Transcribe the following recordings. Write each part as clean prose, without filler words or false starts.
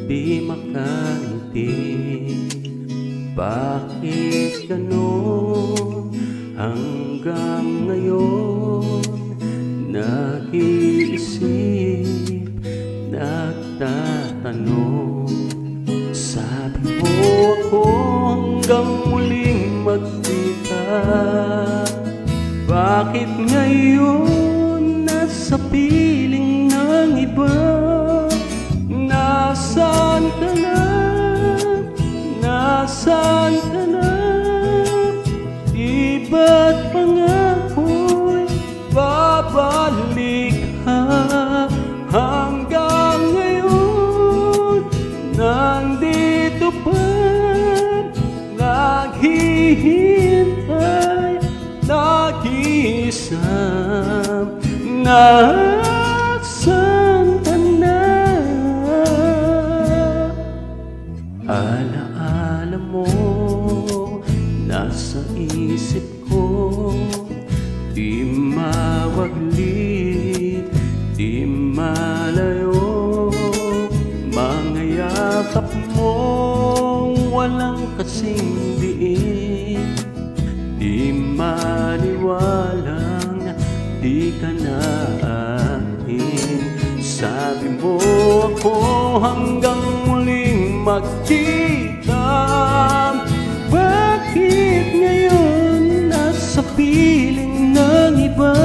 di makangiti. Bakit ganon hanggang ngayon? Nag-iisip, nagtatanong. Sabi mo ako hanggang muling magkita. Bakit ngayon nasa piling ng iba? Nasaan ka na? Nasaan ka na? Di ba't pangako'y babalik ka? Hanggang ngayon nandito pa, naghihintay, nag-iisa. Nasaan ka na? Alaala mo, nasa isip ko, di mawaglit, di malayo. Mga yakap mo, walang kasing diin. Di maniwalang di ka na akin. Sabi mo ako hanggang muling magkita. Bakit ngayon nasa piling ng iba?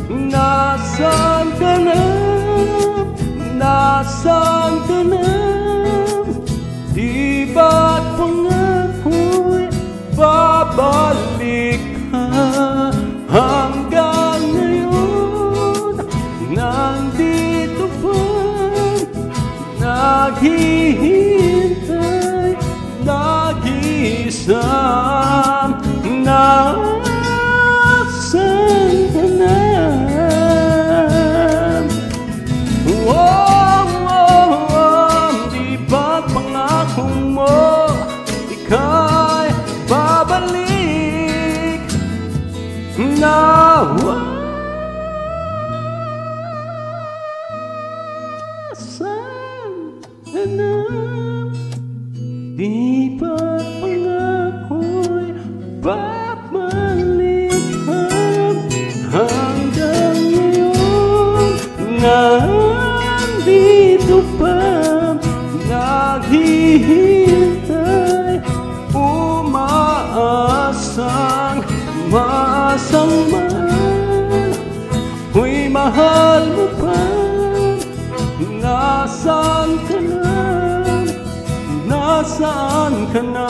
Nasaan ka na? Nasaan ka na? Di ba't pangako'y babalik ka? Hanggang ngayon nandito pa, naghihintay, nag-iisa. Nasaan ka na? Di ba't pangako mo ika'y babalik na? Nasaan ka na? Di ba't pangako'y babalik ka? Hanggang ngayon nandito pa, naghihintay, umaasang masama. Uy, mahal mo pa. Nasaan ka na? Nasaan ka na?